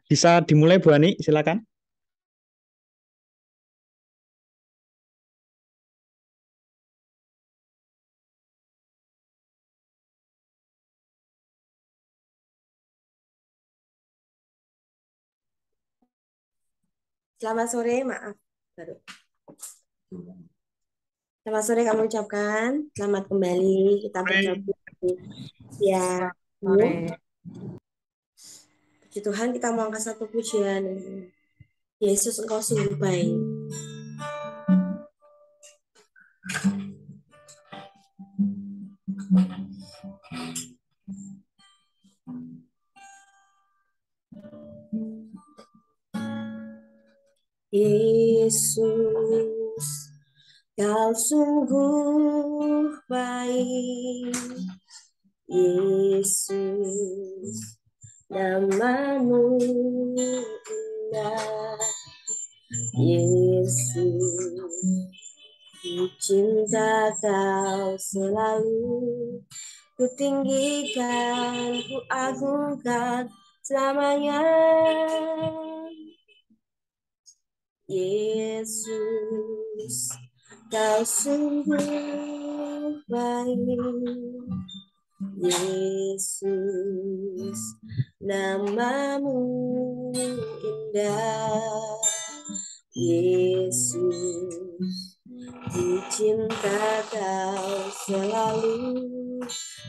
Bisa dimulai Bu Ani, silakan. Selamat sore, maaf. Baru. Selamat sore kami ucapkan. Selamat kembali kita bergabung ya. Sore. Puji Tuhan kita mau angkat satu pujian. Yesus engkau sungguh baik. Yesus, kau sungguh baik. Yesus, namamu indah. Yesus, ku cinta kau selalu. Ku tinggikan, ku agungkan selamanya. Yesus, kau sungguh baik. Yesus, namamu indah. Yesus, ku cinta kau selalu.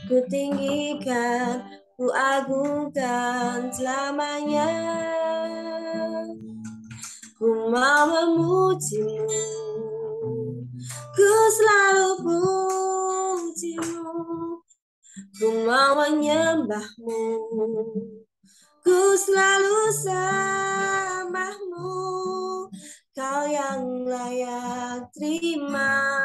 Ku tinggikan, ku agungkan selamanya. Ku mau memujimu, ku selalu pujimu. Ku mau menyembahmu, ku selalu sembahmu. Kau yang layak terima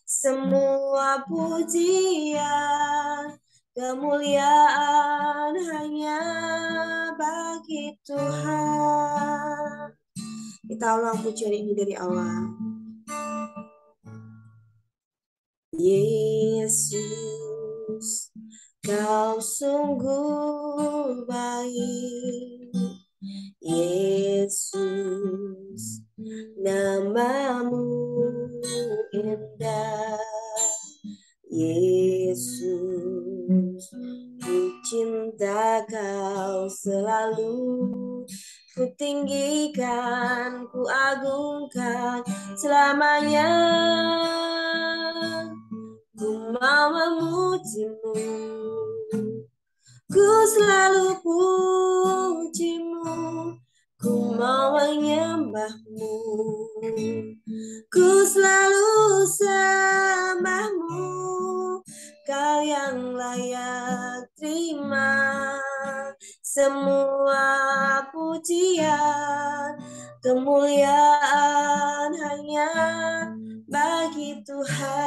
semua pujian. Kemuliaan hanya bagi Tuhan. Kita ulang pujian ini dari awal. Yesus, kau sungguh baik. Yesus, namamu indah. Yesus, ku cinta kau selalu. Ku tinggikan, ku agungkan selamanya. Ku mau memujimu, ku selalu pujimu. Ku mau menyembahmu, ku selalu sembahmu. Kau yang layak terima semua pujian. Kemuliaan hanya bagi Tuhan.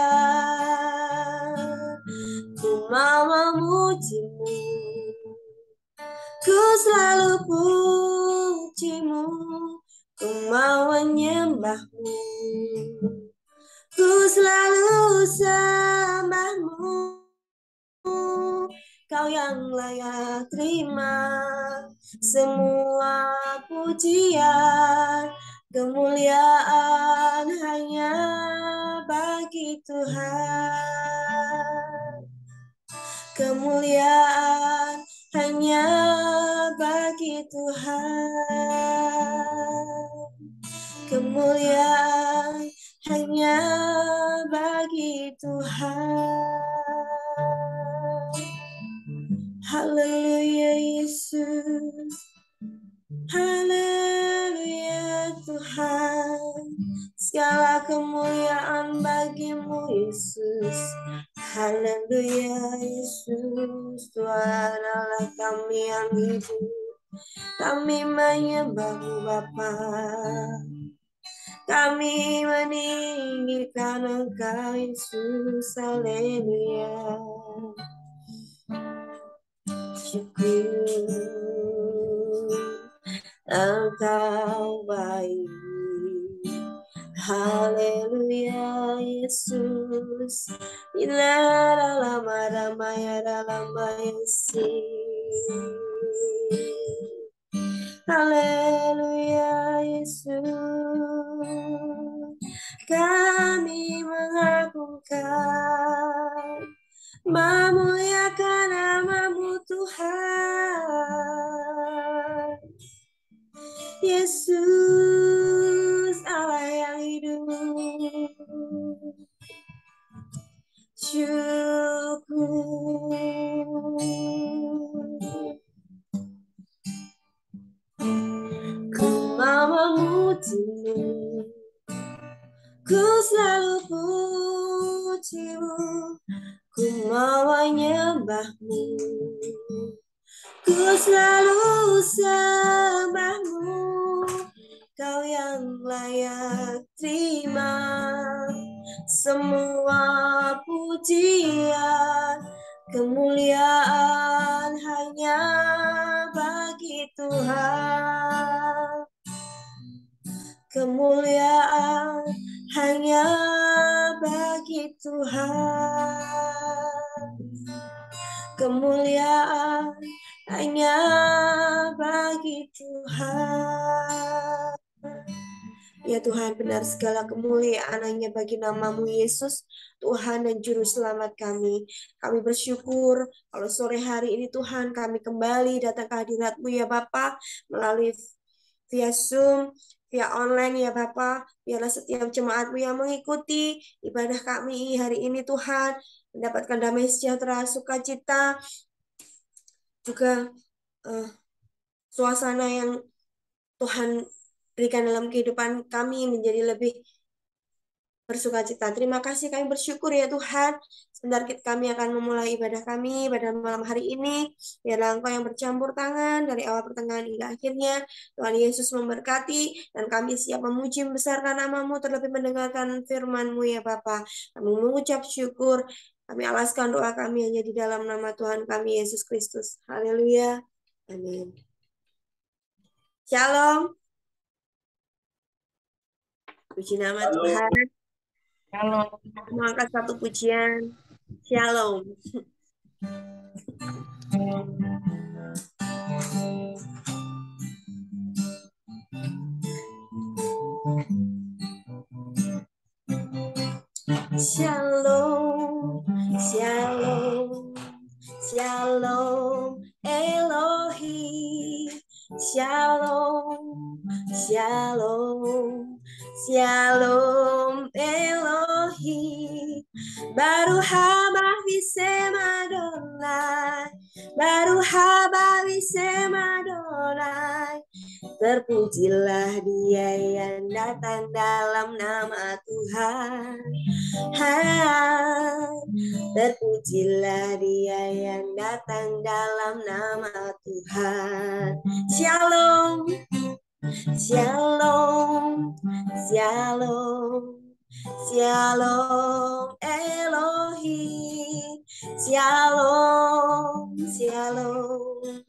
Ku mau memujimu, ku selalu pujimu. Ku mau menyembahmu, ku selalu sembahmu. Kau yang layak terima semua pujian. Kemuliaan hanya bagi Tuhan. Kemuliaan hanya bagi Tuhan. Kemuliaan hanya bagi Tuhan. Haleluya Yesus. Haleluya Tuhan. Segala kemuliaan bagimu Yesus. Haleluya Yesus. Tuhan Allah kami yang hidup, kami menyembahmu Bapa. Kami meninggikan Engkau Yesus. Haleluya. Syukur Engkau baik. Haleluya Yesus. Bila dalam ramai dalam Yesus. Haleluya Yesus, kami mengagungkan, memuliakan nama-Mu Tuhan. Yesus, Allah yang hidup, syukur. Ku mau memuji-Mu, ku selalu puji-Mu, ku mau menyembah-Mu, ku selalu sembah-Mu. Kau yang layak terima semua pujian, kemuliaan hanya bagi Tuhan. Kemuliaan hanya bagi Tuhan. Kemuliaan hanya bagi Tuhan. Ya Tuhan, benar segala kemuliaan hanya bagi nama-Mu Yesus, Tuhan dan Juru Selamat kami. Kami bersyukur kalau sore hari ini Tuhan kami kembali datang ke hadirat-Mu ya Bapa, melalui via Zoom, via online ya Bapa. Biarlah setiap jemaat-Mu yang mengikuti ibadah kami hari ini Tuhan, mendapatkan damai sejahtera, sukacita, juga suasana yang Tuhan berikan dalam kehidupan kami menjadi lebih bersukacita. Terima kasih, kami bersyukur ya Tuhan. Sebentar kami akan memulai ibadah kami pada malam hari ini. Biarlah Engkau yang bercampur tangan dari awal pertengahan hingga akhirnya. Tuhan Yesus memberkati dan kami siap memuji membesarkan nama-Mu, terlebih mendengarkan firman-Mu ya Bapa. Kami mengucap syukur. Kami alaskan doa kami hanya di dalam nama Tuhan kami Yesus Kristus. Haleluya. Amin. Shalom. Puji nama Tuhan. Shalom. Mengangkat satu pujian. Shalom. Shalom, shalom, shalom, Elohim. Shalom, shalom, shalom, Elohim. Baruch haba visem Adonai, baruch haba visem Adonai. Terpujilah Dia yang datang dalam nama Tuhan. Terpujilah Dia yang datang dalam nama Tuhan. Shalom, shalom, shalom, shalom Elohim. Shalom, shalom,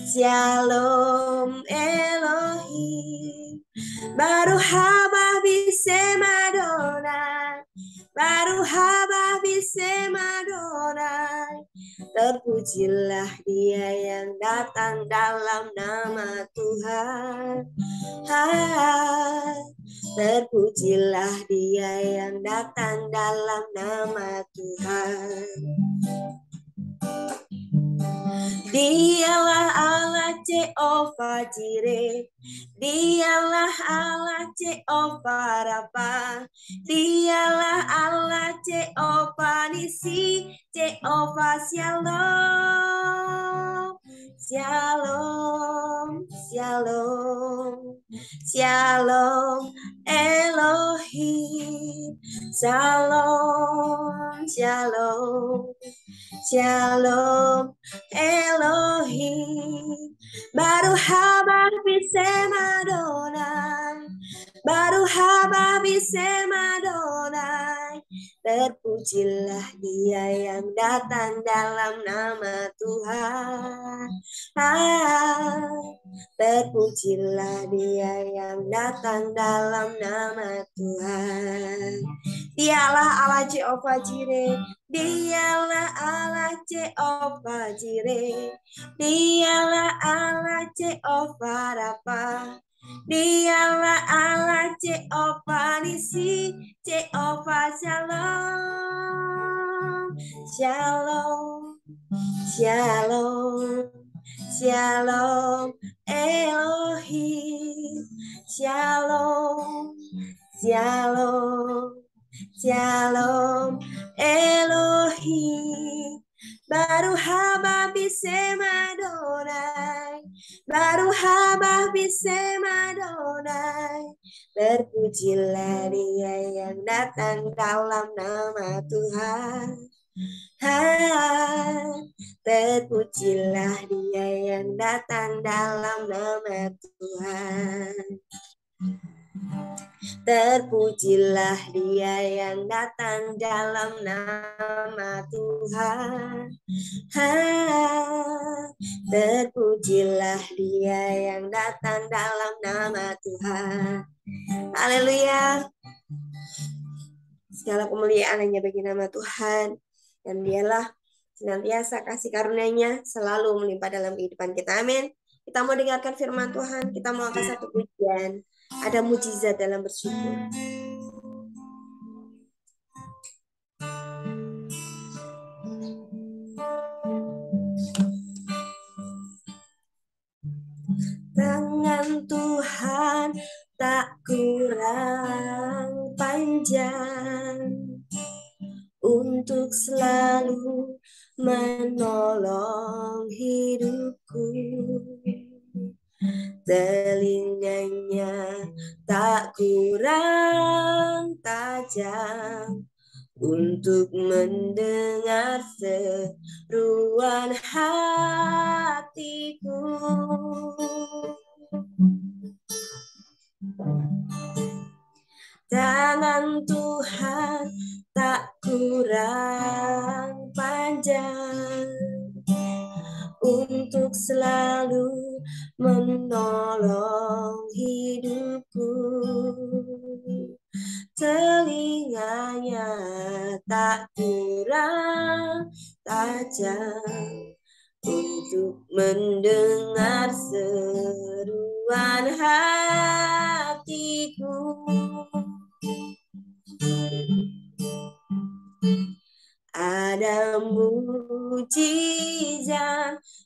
shalom Elohim. Baruch haba visem Adonai, baruch haba visem Adonai. Terpujilah Dia yang datang dalam nama Tuhan. Terpujilah Dia yang datang dalam nama Tuhan. Dialah Allah Jehovah Jireh, Dialah Allah Jehovah Rafa, Dialah Allah Jehovah Nisi, Jehovah Shalom. Shalom, shalom, shalom Elohim. Shalom, shalom, shalom Elohim. Baruch haba visem Adonai, baruch haba visem Adonai. Terpujilah Dia yang datang dalam nama Tuhan. Terpujilah Dia yang datang dalam nama Tuhan. Dialah Allah Jehovah Jireh, Dialah Allah Jehovah Jireh, Dialah Allah Jehovah Rafa, Dialah Allah Jehovah Nisi, Jehovah Shalom, Shalom, Shalom, Shalom Elohim, Shalom, Shalom, Shalom Elohim. Baru haba bisem Adonai, baru haba bisem Adonai. Terpujilah Dia yang datang dalam nama Tuhan. Terpujilah Dia yang datang dalam nama Tuhan. Terpujilah Dia yang datang dalam nama Tuhan. Terpujilah Dia yang datang dalam nama Tuhan. Haleluya. Segala kemuliaan hanya bagi nama Tuhan. Dan Dialah senantiasa kasih karunia-Nya selalu melimpah dalam kehidupan kita. Amin. Kita mau dengarkan firman Tuhan. Kita mau angkat satu pujian. Ada mujizat dalam bersyukur. Tangan Tuhan tak kurang panjang untuk selalu menolong hidupku. Telinganya tak kurang tajam untuk mendengar seruan hatiku. Tangan Tuhan tak kurang panjang untuk selalu menolong hidupku. Telinganya tak kurang tajam untuk mendengar seruan hatiku. Ada mujizat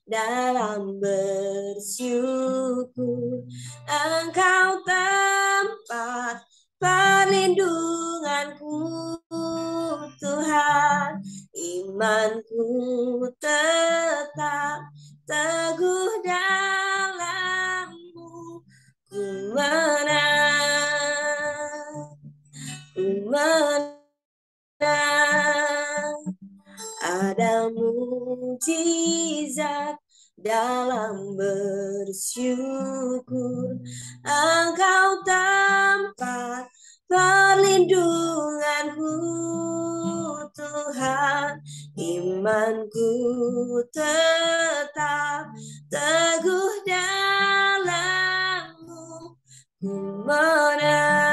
dalam bersyukur. Engkau tempat perlindunganku, Tuhan. Imanku tetap teguh dalam-Mu. Ku menang, ku menang. Ada mujizat dalam bersyukur. Engkau tempat perlindunganku, Tuhan. Imanku tetap teguh dalam-Mu. Ku menang,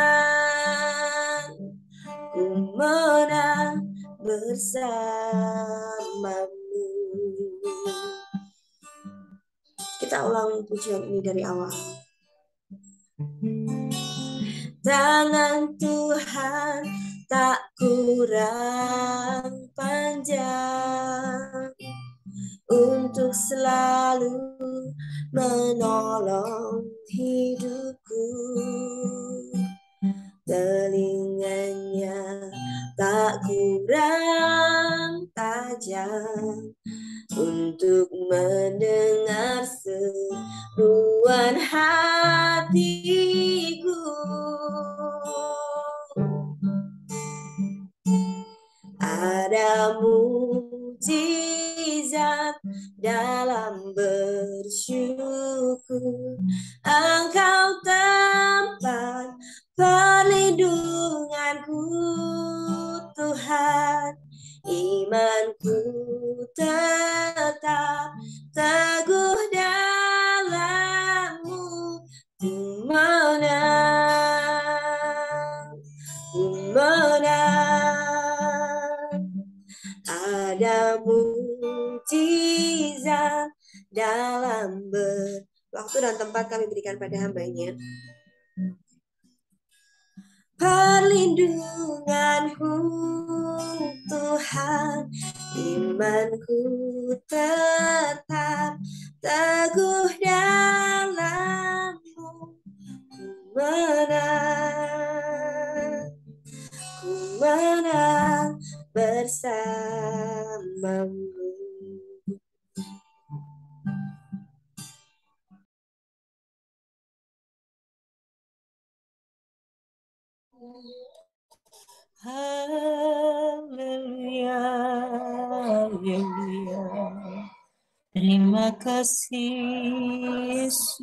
ku menang bersamamu. Kita ulang pujian ini dari awal. Tangan Tuhan tak kurang panjang untuk selalu menolong hidupku. Telinganya tak kurang tajam untuk mendengar seruan hatiku. Ada mujizat dalam bersyukur. Engkau tempat perlindunganku, Tuhan, imanku tetap teguh dalam-Mu. Ku menang, ku menang. Ada mujizat dalam waktu dan tempat kami berikan pada hamba-Nya. Perlindunganku Tuhan, imanku tetap teguh dalam-Mu. Ku menang bersamamu. Haleluya, haleluya. Terima kasih Yesus.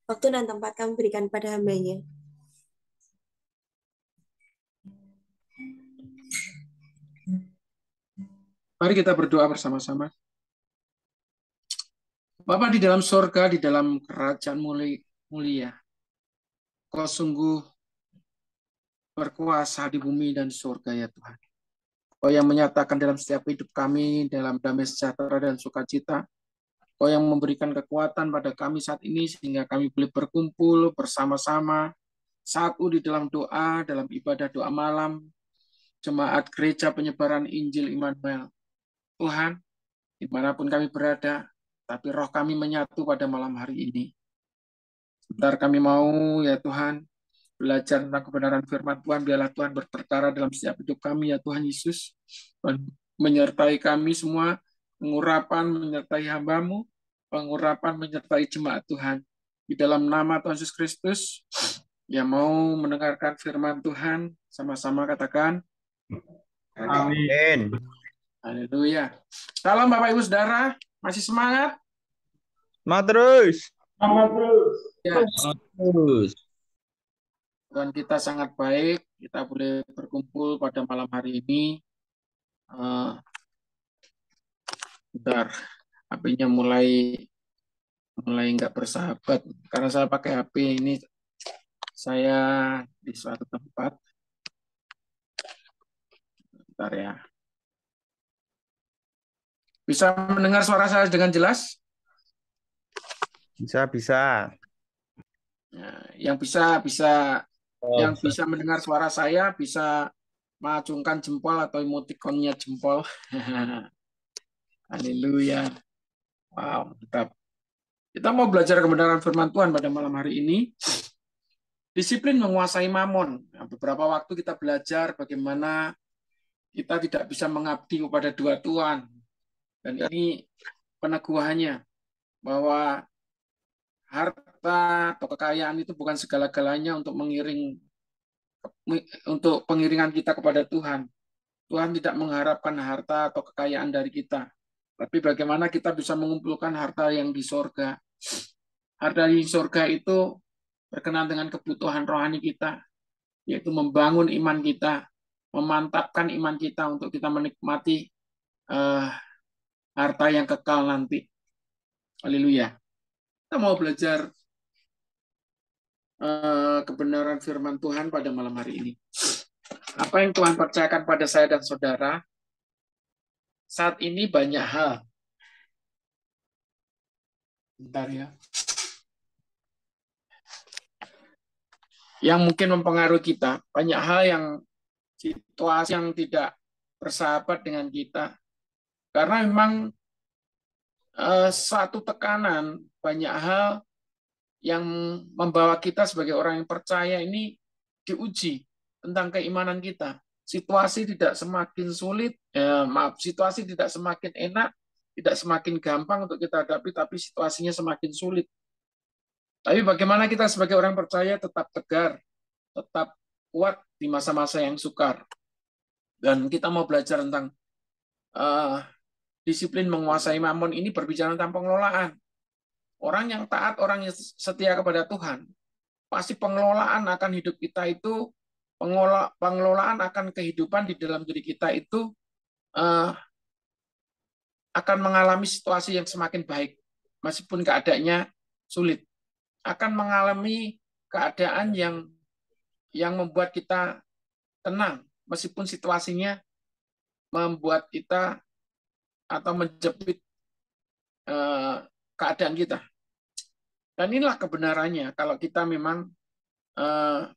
Waktu dan tempat kami berikan pada hamba-Nya. Mari kita berdoa bersama-sama. Bapa di dalam sorga, di dalam kerajaan mulia, Kau sungguh berkuasa di bumi dan surga ya Tuhan. Kau yang menyatakan dalam setiap hidup kami, dalam damai sejahtera dan sukacita. Kau yang memberikan kekuatan pada kami saat ini, sehingga kami boleh berkumpul bersama-sama, satu di dalam doa, dalam ibadah doa malam, jemaat gereja penyebaran Injil Immanuel. Tuhan, dimanapun kami berada, tapi roh kami menyatu pada malam hari ini. Sebentar kami mau, ya Tuhan, belajar tentang kebenaran firman Tuhan. Biarlah Tuhan berperkara dalam setiap hidup kami, ya Tuhan Yesus. Tuhan menyertai kami semua, pengurapan menyertai hamba-Mu, pengurapan menyertai jemaat Tuhan. Di dalam nama Tuhan Yesus Kristus, yang mau mendengarkan firman Tuhan, sama-sama katakan, Amin. haleluya. Salam Bapak Ibu Saudara, masih semangat? Semangat terus. Ya, Terus. Tuhan kita sangat baik, kita boleh berkumpul pada malam hari ini. Bentar, HP-nya mulai nggak bersahabat, karena saya pakai HP ini, saya di suatu tempat. Bentar ya. Bisa mendengar suara saya dengan jelas? Bisa. Nah, yang bisa mendengar suara saya bisa mengacungkan jempol atau emotikonnya jempol. Haleluya. Wow, mantap. Kita mau belajar kebenaran firman Tuhan pada malam hari ini. Disiplin menguasai mamon. Nah, beberapa waktu kita belajar bagaimana kita tidak bisa mengabdi kepada dua tuan. Dan ini peneguhannya bahwa harta atau kekayaan itu bukan segala-galanya untuk pengiringan kita kepada Tuhan. Tuhan tidak mengharapkan harta atau kekayaan dari kita, tapi bagaimana kita bisa mengumpulkan harta yang di sorga. Harta di sorga itu berkenaan dengan kebutuhan rohani kita, yaitu membangun iman kita, memantapkan iman kita untuk kita menikmati harta yang kekal nanti. Haleluya. Kita mau belajar kebenaran firman Tuhan pada malam hari ini. Apa yang Tuhan percayakan pada saya dan saudara, saat ini banyak hal. Bentar ya. Yang mungkin mempengaruhi kita. Banyak hal yang situasi yang tidak bersahabat dengan kita. Karena memang satu tekanan, banyak hal yang membawa kita sebagai orang yang percaya ini diuji tentang keimanan kita. situasi tidak semakin sulit, situasi tidak semakin enak, tidak semakin gampang untuk kita hadapi, tapi situasinya semakin sulit. Tapi bagaimana kita sebagai orang percaya tetap tegar, tetap kuat di masa-masa yang sukar. Dan kita mau belajar tentang disiplin menguasai mamon ini, berbicara tentang pengelolaan. Orang yang taat, orang yang setia kepada Tuhan, pasti pengelolaan akan hidup kita itu, pengelolaan akan kehidupan di dalam diri kita itu akan mengalami situasi yang semakin baik, meskipun keadaannya sulit. Akan mengalami keadaan yang membuat kita tenang, meskipun situasinya membuat kita atau menjepit keadaan kita. Dan inilah kebenarannya kalau kita memang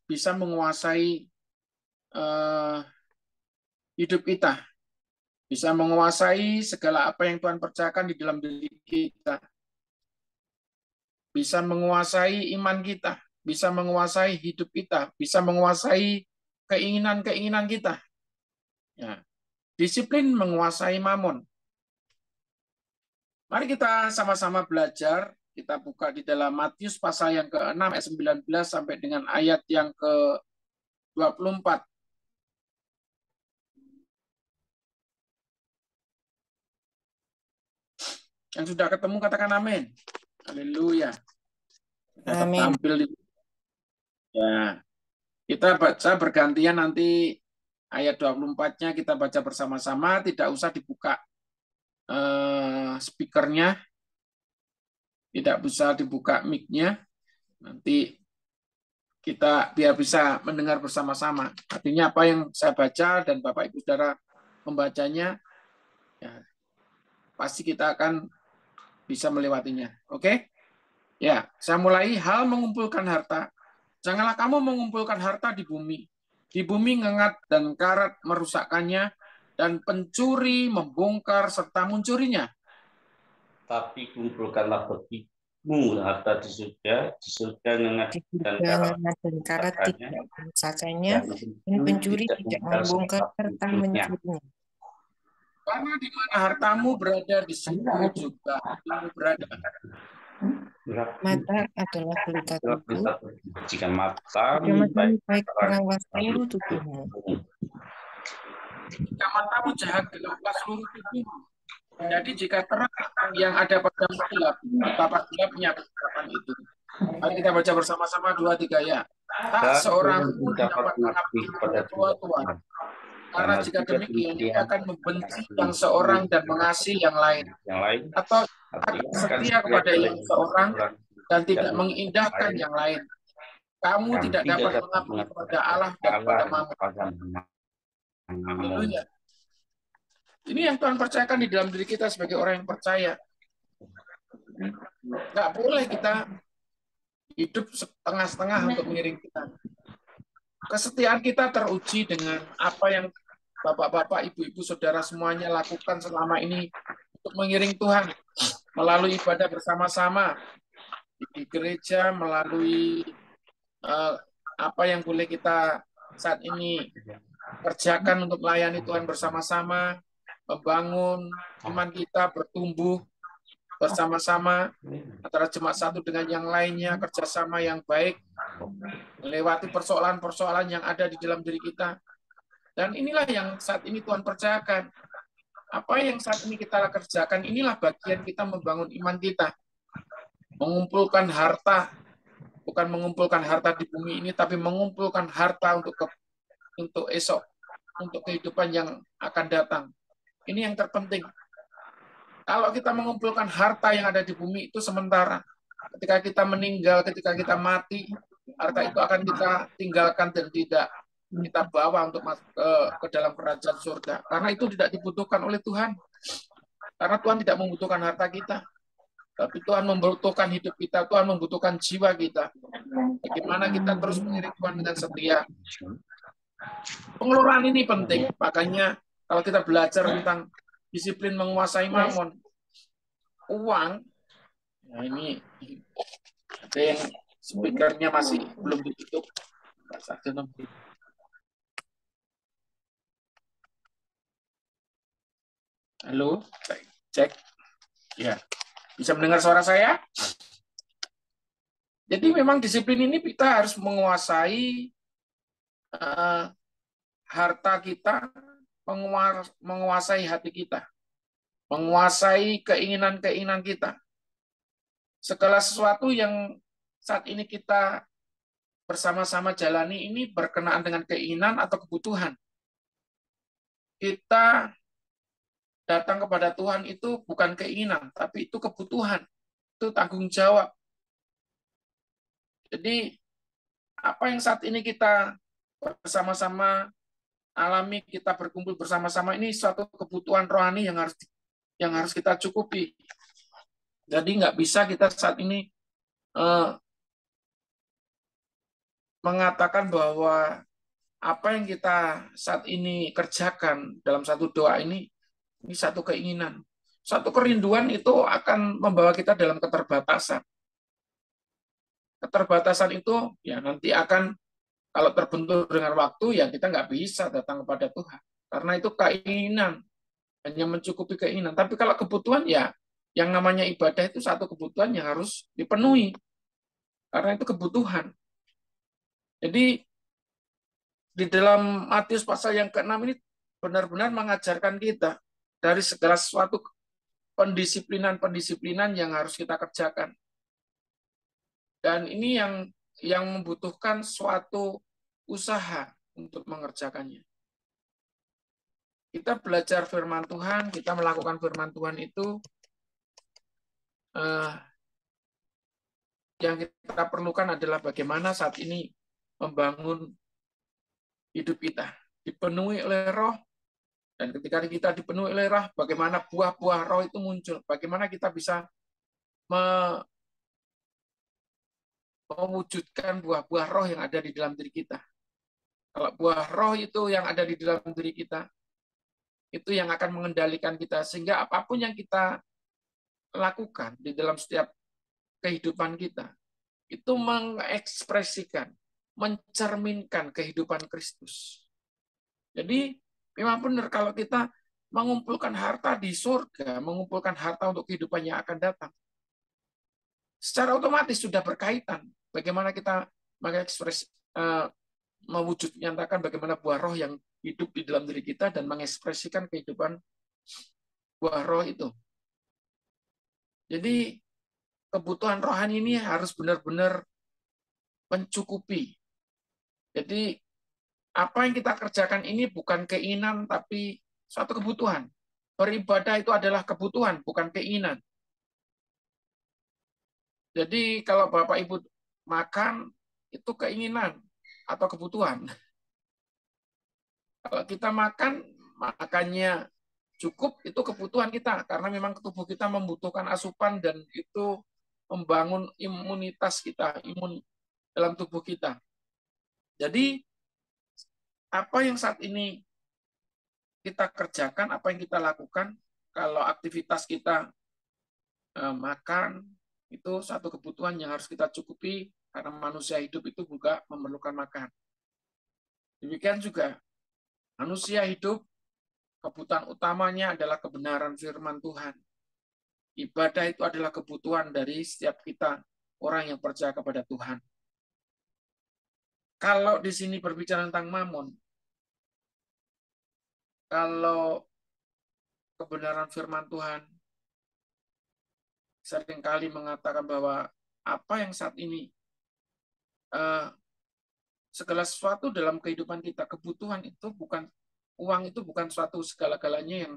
bisa menguasai hidup kita, bisa menguasai segala apa yang Tuhan percayakan di dalam diri kita, bisa menguasai iman kita, bisa menguasai hidup kita, bisa menguasai keinginan-keinginan kita. Ya. Disiplin menguasai mamon. Mari kita sama-sama belajar. Kita buka di dalam Matius pasal yang ke-6 ayat 19 sampai dengan ayat yang ke-24. Yang sudah ketemu katakan amin. Haleluya. Amin. Tampil di... Ya. Kita baca bergantian, nanti ayat 24-nya kita baca bersama-sama, tidak usah dibuka speakernya, tidak bisa dibuka mic-nya, nanti kita biar bisa mendengar bersama-sama. Artinya apa yang saya baca dan Bapak Ibu Saudara membacanya, ya, pasti kita akan bisa melewatinya. Oke? Ya, saya mulai. Hal mengumpulkan harta. Janganlah kamu mengumpulkan harta di bumi. Di bumi ngengat dan karat merusakkannya, dan pencuri membongkar serta mencurinya. Tapi kumpulkanlah bagimu harta di surga ngengat dan karat tidak merusakkannya, dan pencuri tidak membongkar serta mencurinya. Karena di mana hartamu berada, di situ juga kamu berada. Mata adalah pelita tubuh. Jika matamu baik terawat seluruh tubuhmu. Jika matamu jahat, gelaplah seluruh tubuhmu. Jadi jika terang yang ada padamu gelap, betapa gelapnya kegelapan itu. Mari kita baca bersama-sama 2, 3 ya. Tak seorang pun dapat mengabdi kepada tua-tua. Karena jika demikian, dia akan membenci yang seorang dan mengasihi yang lain. Atau akan setia kepada yang seorang dan tidak mengindahkan yang lain. Kamu tidak dapat mengabdi kepada Allah dan kepada Mammon. Haleluya. Ini yang Tuhan percayakan di dalam diri kita sebagai orang yang percaya. Nggak boleh kita hidup setengah-setengah untuk mengiring kita. Kesetiaan kita teruji dengan apa yang Bapak-bapak, ibu-ibu, saudara semuanya lakukan selama ini untuk mengiring Tuhan melalui ibadah bersama-sama di gereja, melalui apa yang boleh kita saat ini kerjakan untuk melayani Tuhan bersama-sama, membangun iman kita, bertumbuh bersama-sama antara jemaat satu dengan yang lainnya, kerjasama yang baik, melewati persoalan-persoalan yang ada di dalam diri kita. Dan inilah yang saat ini Tuhan percayakan. Apa yang saat ini kita kerjakan, inilah bagian kita membangun iman kita. Mengumpulkan harta, bukan mengumpulkan harta di bumi ini, tapi mengumpulkan harta untuk esok, untuk kehidupan yang akan datang. Ini yang terpenting. Kalau kita mengumpulkan harta yang ada di bumi itu sementara. Ketika kita meninggal, ketika kita mati, harta itu akan kita tinggalkan dan tidak kita bawa untuk masuk ke dalam kerajaan surga. Karena itu tidak dibutuhkan oleh Tuhan. Karena Tuhan tidak membutuhkan harta kita. Tapi Tuhan membutuhkan hidup kita, Tuhan membutuhkan jiwa kita. Bagaimana kita terus mengiring Tuhan dengan setia. Pengelolaan ini penting. Makanya kalau kita belajar tentang disiplin menguasai mamon, uang, nah ini ada yang speakernya masih belum ditutup. Halo, cek. Ya, bisa mendengar suara saya? Jadi memang disiplin ini kita harus menguasai harta kita, menguasai hati kita, menguasai keinginan-keinginan kita. Segala sesuatu yang saat ini kita bersama-sama jalani ini berkenaan dengan keinginan atau kebutuhan. Kita datang kepada Tuhan itu bukan keinginan, tapi itu kebutuhan, itu tanggung jawab. Jadi apa yang saat ini kita bersama-sama alami, kita berkumpul bersama-sama ini suatu kebutuhan rohani yang harus kita cukupi. Jadi nggak bisa kita saat ini mengatakan bahwa apa yang kita saat ini kerjakan dalam satu doa ini satu keinginan. Satu kerinduan itu akan membawa kita dalam keterbatasan. Keterbatasan itu ya nanti akan, kalau terbentur dengan waktu, ya kita nggak bisa datang kepada Tuhan. Karena itu keinginan, hanya mencukupi keinginan. Tapi kalau kebutuhan, ya yang namanya ibadah itu satu kebutuhan yang harus dipenuhi. Karena itu kebutuhan. Jadi di dalam Matius pasal yang ke-6 ini benar-benar mengajarkan kita dari segala sesuatu pendisiplinan-pendisiplinan yang harus kita kerjakan. Dan ini yang membutuhkan suatu usaha untuk mengerjakannya. Kita belajar firman Tuhan, kita melakukan firman Tuhan itu yang kita perlukan adalah bagaimana saat ini membangun hidup kita dipenuhi oleh Roh, dan ketika kita dipenuhi oleh Roh, bagaimana buah-buah Roh itu muncul, bagaimana kita bisa mewujudkan buah-buah Roh yang ada di dalam diri kita. Kalau buah Roh itu yang ada di dalam diri kita, itu yang akan mengendalikan kita, sehingga apapun yang kita lakukan di dalam setiap kehidupan kita, itu mengekspresikan, mencerminkan kehidupan Kristus. Jadi memang benar kalau kita mengumpulkan harta di surga, mengumpulkan harta untuk kehidupan yang akan datang, secara otomatis sudah berkaitan bagaimana kita mewujud nyatakan bagaimana buah Roh yang hidup di dalam diri kita dan mengekspresikan kehidupan buah Roh itu. Jadi kebutuhan rohani ini harus benar-benar mencukupi. Jadi apa yang kita kerjakan ini bukan keinginan, tapi suatu kebutuhan. Beribadah itu adalah kebutuhan, bukan keinginan. Jadi kalau Bapak Ibu makan, itu keinginan atau kebutuhan. Kalau kita makannya cukup, itu kebutuhan kita. Karena memang tubuh kita membutuhkan asupan dan itu membangun imunitas kita, imun dalam tubuh kita. Jadi apa yang saat ini kita kerjakan, apa yang kita lakukan, kalau aktivitas kita makan, itu satu kebutuhan yang harus kita cukupi, karena manusia hidup itu juga memerlukan makan. Demikian juga manusia hidup, kebutuhan utamanya adalah kebenaran firman Tuhan. Ibadah itu adalah kebutuhan dari setiap kita, orang yang percaya kepada Tuhan. Kalau di sini berbicara tentang mamon, kalau kebenaran firman Tuhan seringkali mengatakan bahwa apa yang saat ini segala sesuatu dalam kehidupan kita, kebutuhan itu bukan, uang itu bukan suatu segala-galanya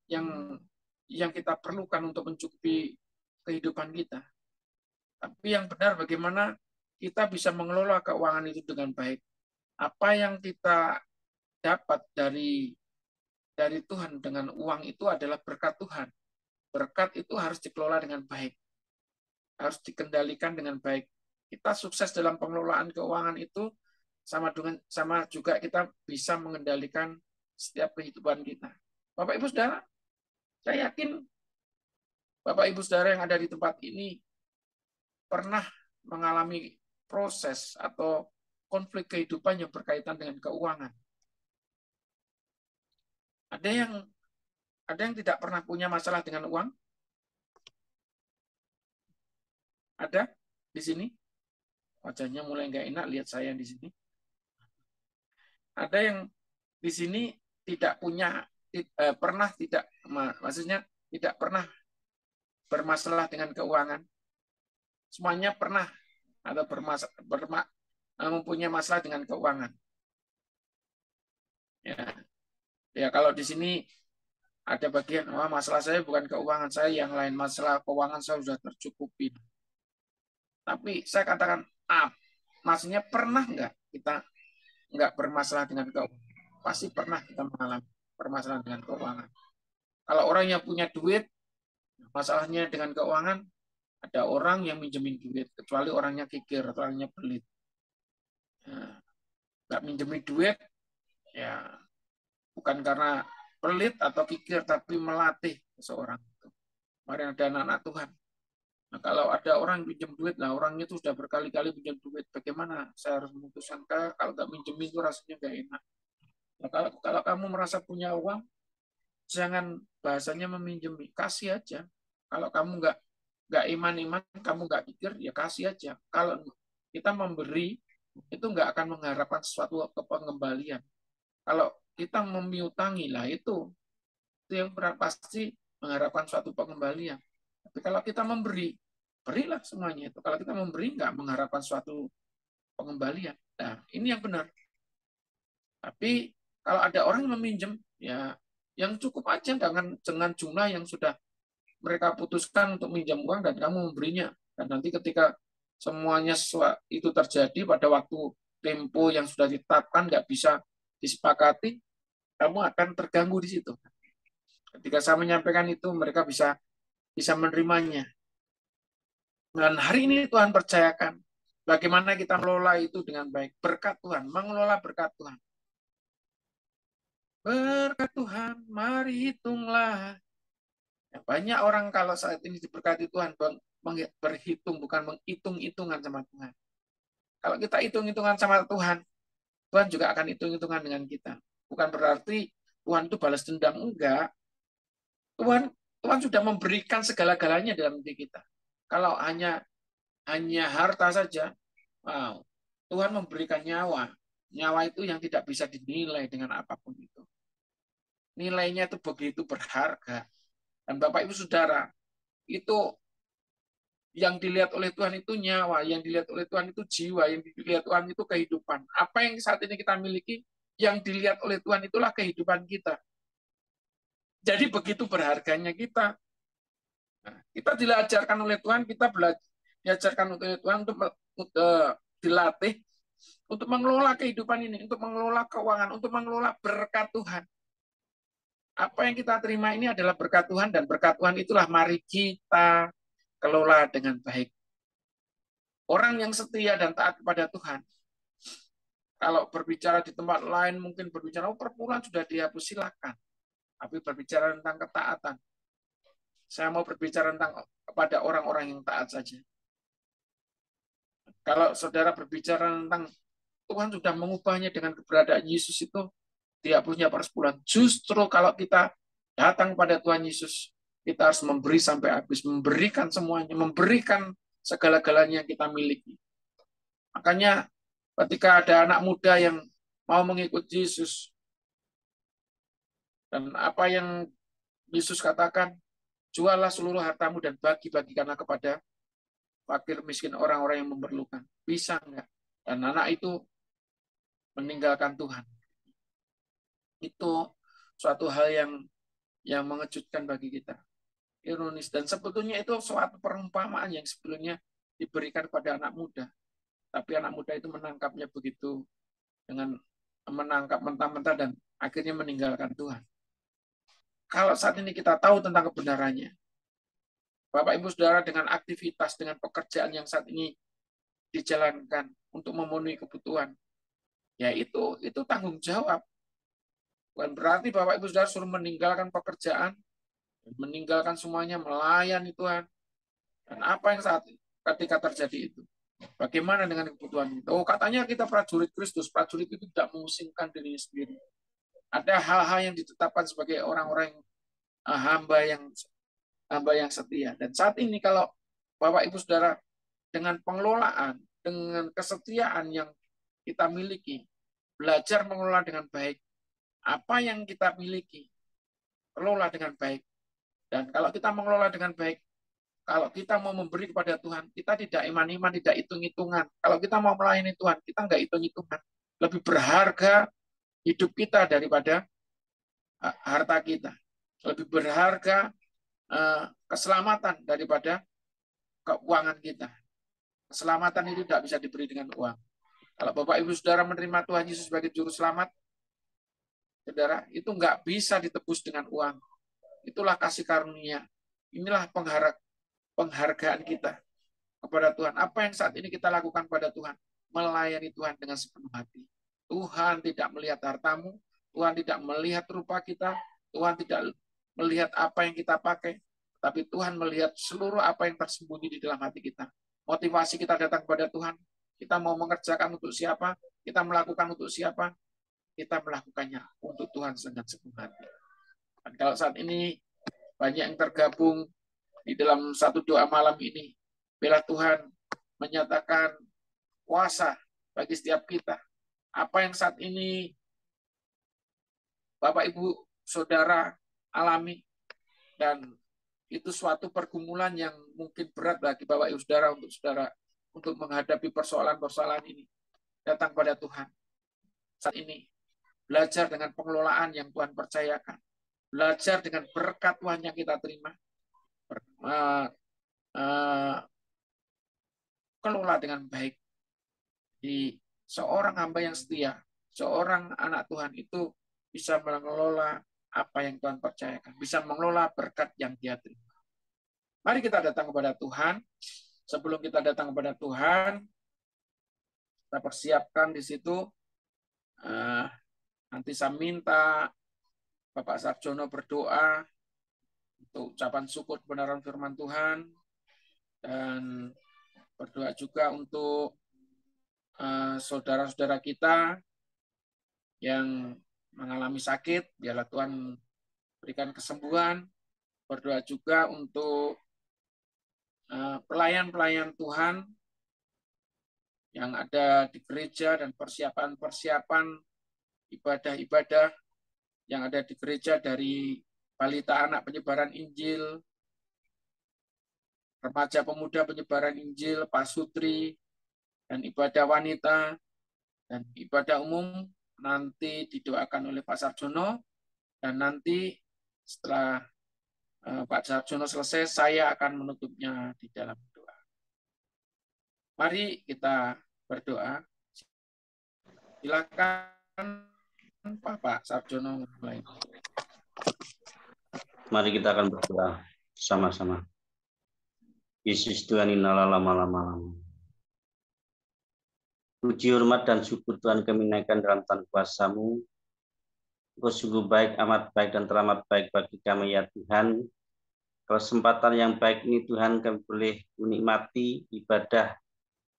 yang kita perlukan untuk mencukupi kehidupan kita. Tapi yang benar bagaimana kita bisa mengelola keuangan itu dengan baik. Apa yang kita dapat dari Tuhan dengan uang itu adalah berkat Tuhan. Berkat itu harus dikelola dengan baik. Harus dikendalikan dengan baik. Kita sukses dalam pengelolaan keuangan itu sama juga kita bisa mengendalikan setiap kehidupan kita. Bapak Ibu Saudara, saya yakin Bapak Ibu Saudara yang ada di tempat ini pernah mengalami proses atau konflik kehidupan yang berkaitan dengan keuangan. Ada yang Ada yang tidak pernah punya masalah dengan uang? Ada di sini? Wajahnya mulai nggak enak lihat saya di sini. Ada yang di sini tidak punya, pernah tidak, maksudnya tidak pernah bermasalah dengan keuangan? Semuanya pernah atau mempunyai masalah dengan keuangan? Ya, kalau di sini ada bagian, masalah saya bukan keuangan saya, yang lain, masalah keuangan saya sudah tercukupi. Tapi saya katakan, maksudnya pernah nggak kita nggak bermasalah dengan keuangan? Pasti pernah kita mengalami permasalahan dengan keuangan. Kalau orang yang punya duit, masalahnya dengan keuangan, ada orang yang minjemin duit, kecuali orangnya kikir, orangnya pelit. Nggak minjemin duit, ya bukan karena pelit atau kikir, tapi melatih seseorang. Kemarin ada anak-anak Tuhan. Nah, kalau ada orang pinjam duit, nah orangnya itu sudah berkali-kali pinjam duit, bagaimana saya harus memutuskan? Kalau nggak minjemin itu rasanya nggak enak. Nah, kalau kamu merasa punya uang, jangan bahasanya meminjemi, kasih aja. Kalau kamu nggak iman-iman, kamu nggak pikir, ya kasih aja. Kalau kita memberi, itu nggak akan mengharapkan sesuatu pengembalian. Kalau kita memiutangi, lah itu yang pasti mengharapkan suatu pengembalian. Tapi kalau kita memberi, berilah semuanya itu. Kalau kita memberi, nggak mengharapkan suatu pengembalian. Nah, ini yang benar. Tapi kalau ada orang yang meminjam, ya yang cukup aja dengan jumlah yang sudah mereka putuskan untuk minjam uang dan kamu memberinya. Dan nanti ketika semuanya itu terjadi pada waktu tempo yang sudah ditetapkan, nggak bisa disepakati, kamu akan terganggu di situ. Ketika saya menyampaikan itu, mereka bisa menerimanya. Dan hari ini Tuhan percayakan bagaimana kita mengelola itu dengan baik. Berkat Tuhan, mengelola berkat Tuhan. Berkat Tuhan, mari hitunglah. Ya, banyak orang kalau saat ini diberkati Tuhan berhitung, bukan menghitung-hitungan sama Tuhan. Kalau kita hitung-hitungan sama Tuhan, Tuhan juga akan hitung-hitungan dengan kita. Bukan berarti Tuhan itu balas dendam, enggak. Tuhan sudah memberikan segala-galanya dalam diri kita. Kalau hanya harta saja, wow, Tuhan memberikan nyawa. Nyawa itu yang tidak bisa dinilai dengan apapun itu. Nilainya itu begitu berharga. Dan Bapak Ibu Saudara, itu yang dilihat oleh Tuhan itu nyawa, yang dilihat oleh Tuhan itu jiwa, yang dilihat Tuhan itu kehidupan. Apa yang saat ini kita miliki, yang dilihat oleh Tuhan itulah kehidupan kita. Jadi begitu berharganya kita. Nah, kita diajarkan oleh Tuhan, diajarkan oleh Tuhan untuk dilatih untuk mengelola kehidupan ini, untuk mengelola keuangan, untuk mengelola berkat Tuhan. Apa yang kita terima ini adalah berkat Tuhan, dan berkat Tuhan itulah mari kita kelola dengan baik. Orang yang setia dan taat kepada Tuhan, kalau berbicara di tempat lain mungkin berbicara, perpuluhan sudah dihapus, silakan. Tapi berbicara tentang ketaatan, saya mau berbicara tentang kepada orang-orang yang taat saja. Kalau saudara berbicara tentang Tuhan sudah mengubahnya dengan keberadaan Yesus itu, dihapusnya persepuluhan. Justru kalau kita datang pada Tuhan Yesus, kita harus memberi sampai habis, memberikan semuanya, memberikan segala-galanya yang kita miliki. Makanya ketika ada anak muda yang mau mengikut Yesus, dan apa yang Yesus katakan, jualah seluruh hartamu dan bagi-bagikanlah kepada fakir miskin, orang-orang yang memerlukan. Bisa enggak? Dan anak itu meninggalkan Tuhan. Itu suatu hal yang mengejutkan bagi kita. Ironis. Dan sebetulnya itu suatu perumpamaan yang sebelumnya diberikan kepada anak muda. Tapi anak muda itu menangkapnya begitu, dengan menangkap mentah-mentah dan akhirnya meninggalkan Tuhan. Kalau saat ini kita tahu tentang kebenarannya, Bapak Ibu Saudara, dengan aktivitas, dengan pekerjaan yang saat ini dijalankan untuk memenuhi kebutuhan, ya itu tanggung jawab. Bukan berarti Bapak Ibu Saudara suruh meninggalkan pekerjaan, meninggalkan semuanya, melayani Tuhan. Dan apa yang ketika terjadi itu? Bagaimana dengan kebutuhan itu? Oh, katanya kita prajurit Kristus. Prajurit itu tidak memusingkan dirinya sendiri. Ada hal-hal yang ditetapkan sebagai orang-orang yang hamba yang setia. Dan saat ini kalau Bapak Ibu Saudara dengan pengelolaan, dengan kesetiaan yang kita miliki, belajar mengelola dengan baik apa yang kita miliki, kelola dengan baik. Dan kalau kita mengelola dengan baik, kalau kita mau memberi kepada Tuhan, kita tidak iman-iman, tidak hitung-hitungan. Kalau kita mau melayani Tuhan, kita nggak hitung-hitungan. Lebih berharga hidup kita daripada harta kita. Lebih berharga keselamatan daripada keuangan kita. Keselamatan itu tidak bisa diberi dengan uang. Kalau Bapak Ibu Saudara menerima Tuhan Yesus sebagai juru selamat, saudara, itu nggak bisa ditebus dengan uang. Itulah kasih karunia. Inilah penghargaan kita kepada Tuhan. Apa yang saat ini kita lakukan pada Tuhan? Melayani Tuhan dengan sepenuh hati. Tuhan tidak melihat hartamu, Tuhan tidak melihat rupa kita, Tuhan tidak melihat apa yang kita pakai, tapi Tuhan melihat seluruh apa yang tersembunyi di dalam hati kita. Motivasi kita datang kepada Tuhan. Kita mau mengerjakan untuk siapa? Kita melakukan untuk siapa? Kita melakukannya untuk Tuhan dengan sepenuh hati. Dan kalau saat ini banyak yang tergabung di dalam satu doa malam ini, bila Tuhan menyatakan kuasa bagi setiap kita. Apa yang saat ini Bapak Ibu Saudara alami, dan itu suatu pergumulan yang mungkin berat bagi Bapak Ibu Saudara untuk menghadapi persoalan-persoalan ini, datang pada Tuhan. Saat ini belajar dengan pengelolaan yang Tuhan percayakan, belajar dengan berkat Tuhan yang kita terima, kelola dengan baik. Di seorang hamba yang setia, seorang anak Tuhan itu bisa mengelola apa yang Tuhan percayakan, bisa mengelola berkat yang dia terima. Mari kita datang kepada Tuhan. Sebelum kita datang kepada Tuhan, kita persiapkan di situ. Nanti saya minta Bapak Sarjono berdoa untuk ucapan syukur kebenaran firman Tuhan, dan berdoa juga untuk saudara-saudara kita yang mengalami sakit, biarlah Tuhan berikan kesembuhan. Berdoa juga untuk pelayan-pelayan Tuhan yang ada di gereja dan persiapan-persiapan ibadah-ibadah yang ada di gereja, dari balita anak penyebaran Injil, remaja pemuda penyebaran Injil, pasutri, dan ibadah wanita, dan ibadah umum nanti didoakan oleh Pak Sarjono, dan nanti setelah Pak Sarjono selesai, saya akan menutupnya di dalam doa. Mari kita berdoa. Silakan Pak Sarjono mulai. Mari kita akan berdoa sama-sama. Yesus Tuhan innalah lama-lama. Puji, hormat, dan syukur Tuhan kami naikkan dalam tangan kuasa-Mu. Engkau sungguh baik, amat baik, dan teramat baik bagi kami ya Tuhan. Kesempatan yang baik ini Tuhan kami boleh menikmati ibadah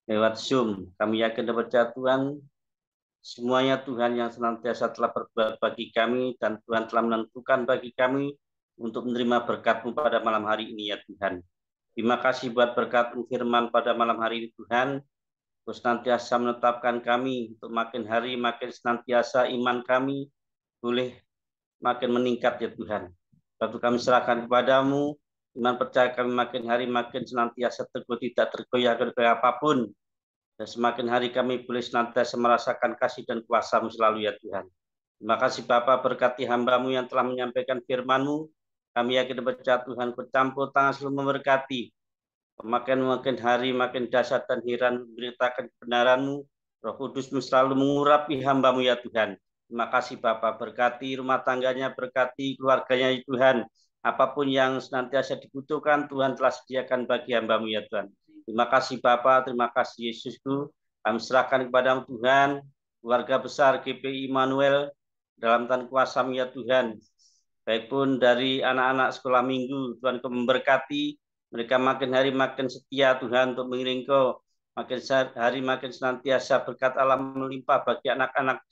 lewat Zoom. Kami yakin dan percaya Tuhan, semuanya Tuhan yang senantiasa telah berbuat bagi kami, dan Tuhan telah menentukan bagi kami untuk menerima berkat-Mu pada malam hari ini ya Tuhan. Terima kasih buat berkat-Mu firman pada malam hari ini Tuhan. Terus senantiasa menetapkan kami untuk makin hari makin senantiasa iman kami boleh makin meningkat ya Tuhan. Waktu kami serahkan kepadamu, iman percaya kami makin hari makin senantiasa teguh, tidak tergoyah apapun. Dan semakin hari kami boleh senantiasa merasakan kasih dan kuasa-Mu selalu ya Tuhan. Terima kasih Bapa, berkati hamba-Mu yang telah menyampaikan firman-Mu. Kami yakin percaya Tuhan, bercampur tangan selalu memberkati. Makin hari makin dahsyat dan heran memberitakan kebenaran-Mu. Roh Kudus-Mu selalu mengurapi hamba-Mu ya Tuhan. Terima kasih Bapa, berkati rumah tangganya, berkati keluarganya ya Tuhan. Apapun yang senantiasa dibutuhkan, Tuhan telah sediakan bagi hamba-Mu ya Tuhan. Terima kasih Bapa, terima kasih Yesusku. Kami serahkan kepada-Mu Tuhan, keluarga besar GPI Immanuel dalam tangan kuasa-Mu ya Tuhan. Baik pun dari anak-anak sekolah minggu, Tuhan Kau memberkati mereka makin hari makin setia Tuhan untuk mengiring Kau. Makin hari makin senantiasa berkat Allah melimpah bagi anak-anak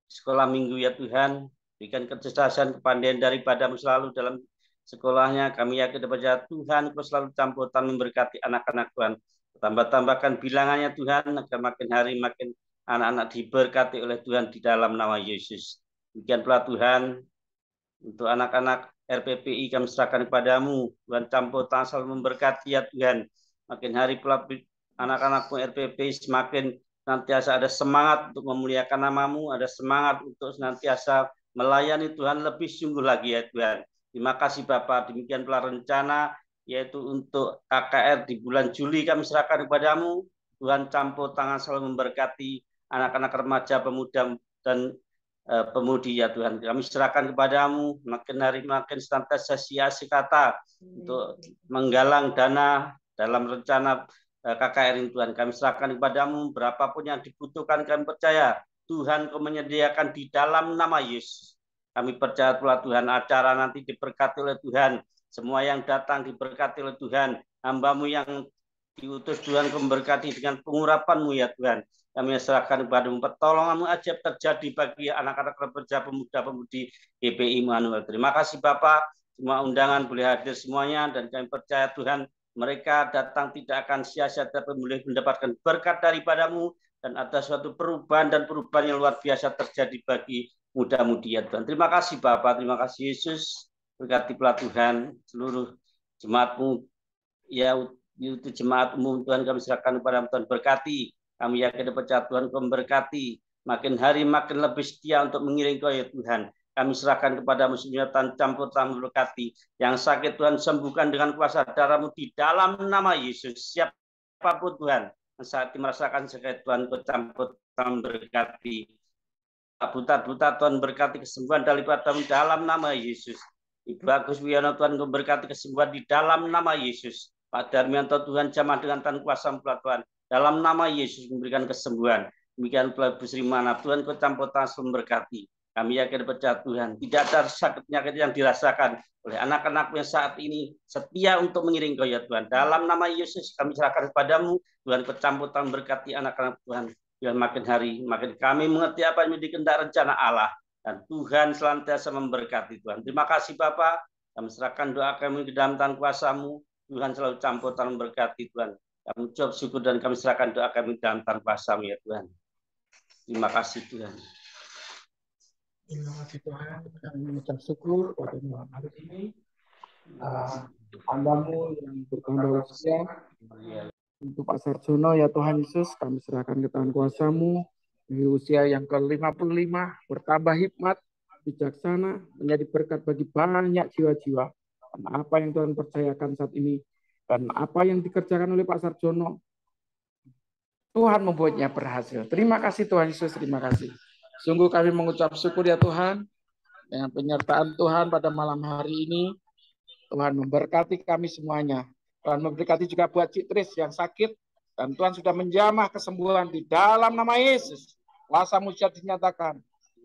sekolah minggu ya Tuhan. Berikan kecerdasan, kepandaian daripada-Mu selalu dalam sekolahnya. Kami yakin percaya Tuhan Engkau selalu campur tangan memberkati anak-anak Tuhan. Tambah-tambahkan bilangannya Tuhan, agar makin hari makin anak-anak diberkati oleh Tuhan di dalam nama Yesus. Demikian pula Tuhan, untuk anak-anak RPPI kami serahkan kepadamu. Tuhan campur tangan selalu memberkati ya Tuhan. Makin hari pula anak-anakmu RPPI semakin senantiasa ada semangat untuk memuliakan namamu, ada semangat untuk senantiasa melayani Tuhan lebih sungguh lagi ya Tuhan. Terima kasih Bapak. Demikian pula rencana yaitu untuk KKR di bulan Juli kami serahkan kepadamu. Tuhan campur tangan selalu memberkati anak-anak remaja, pemuda dan pemudi ya Tuhan. Kami serahkan kepadamu, makin hari makin senantiasa sia-sia kata untuk menggalang dana dalam rencana KKR ini Tuhan. Kami serahkan kepadamu, berapapun yang dibutuhkan kami percaya Tuhan Kau menyediakan di dalam nama Yesus. Kami percaya pula Tuhan, acara nanti diberkati oleh Tuhan, semua yang datang diberkati oleh Tuhan, hamba-Mu yang diutus Tuhan Kau memberkati dengan pengurapan-Mu ya Tuhan. Kami serahkan kepada-Mu, pertolongan-Mu ajaib terjadi bagi anak-anak remaja, pemuda-pemudi GPI Immanuel. Terima kasih Bapak, semua undangan boleh hadir semuanya, dan kami percaya Tuhan, mereka datang tidak akan sia-sia, tapi boleh mendapatkan berkat daripada-Mu, dan ada suatu perubahan dan perubahan yang luar biasa terjadi bagi muda-mudi ya Tuhan. Terima kasih Bapak, terima kasih Yesus, berkati pula Tuhan, seluruh jemaat-Mu, ya itu jemaat umum Tuhan kami serahkan kepada Tuhan, berkati. Kami yakin percaya Tuhan Kau memberkati, makin hari makin lebih setia untuk mengiring Kau ya Tuhan. Kami serahkan kepada-Mu semuanya, campur tangan berkati. Yang sakit Tuhan sembuhkan dengan kuasa darah-Mu di dalam nama Yesus. Siapapun Tuhan yang saat merasakan sakit Tuhan Kau campur tangan berkati. Buta-buta Tuhan berkati kesembuhan daripada-Mu dalam nama Yesus. Ibu Agus Wiono Tuhan Kau berkati kesembuhan di dalam nama Yesus. Pak Darmianto Tuhan jamah dengan tangan kuasa Tuhan. Dalam nama Yesus memberikan kesembuhan. Demikian pula Ibu Sri Mana, Tuhan Kau campur tangan memberkati. Kami yakin percaya Tuhan, tidak ada sakit penyakit yang dirasakan oleh anak-anak yang saat ini setia untuk mengiring Kau ya Tuhan. Dalam nama Yesus kami serahkan kepadamu, Tuhan Kau campur tangan berkati anak-anak Tuhan. Tuhan makin hari makin kami mengerti apa yang menjadi kehendak rencana Allah, dan Tuhan senantiasa memberkati Tuhan. Terima kasih Bapak, kami serahkan doa kami di dalam tangan kuasa-Mu. Tuhan selalu campur tangan berkati Tuhan. Kami ucap syukur dan kami serahkan doa kami dalam tangan kuasa-Mu ya Tuhan. Terima kasih Tuhan. Terima kasih Tuhan. Kami mengucap syukur pada malam hari ini. Hamba-Mu yang bertambah usia, untuk Pak Sarjono ya Tuhan Yesus, kami serahkan ke tangan kuasa-Mu. Di usia yang ke-55, bertambah hikmat, bijaksana, menjadi berkat bagi banyak jiwa-jiwa. Dan apa yang Tuhan percayakan saat ini, dan apa yang dikerjakan oleh Pak Sarjono, Tuhan membuatnya berhasil. Terima kasih Tuhan Yesus, terima kasih. Sungguh kami mengucap syukur ya Tuhan, dengan penyertaan Tuhan pada malam hari ini. Tuhan memberkati kami semuanya. Tuhan memberkati juga buat Cik Tris yang sakit, dan Tuhan sudah menjamah kesembuhan di dalam nama Yesus. Kuasa mujizat dinyatakan.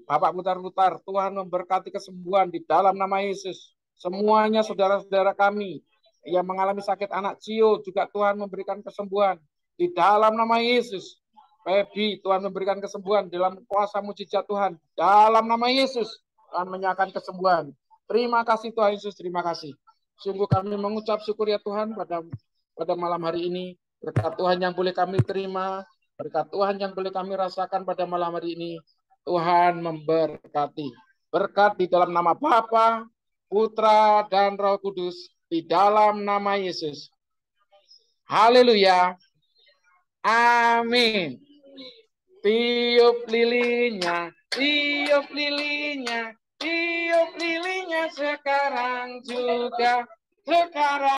Bapak putar-putar, Tuhan memberkati kesembuhan di dalam nama Yesus. Semuanya saudara-saudara kami yang mengalami sakit anak Cio juga Tuhan memberikan kesembuhan di dalam nama Yesus. Febi, Tuhan memberikan kesembuhan dalam kuasa mujizat Tuhan. Dalam nama Yesus, Tuhan menyatakan kesembuhan. Terima kasih Tuhan Yesus, terima kasih. Sungguh kami mengucap syukur ya Tuhan pada malam hari ini. Berkat Tuhan yang boleh kami terima, berkat Tuhan yang boleh kami rasakan pada malam hari ini. Tuhan memberkati. Berkat di dalam nama Bapa, Putra, dan Roh Kudus, di dalam nama Yesus. Haleluya. Amin. Tiup lilinnya, tiup lilinnya, tiup lilinnya sekarang juga, sekarang.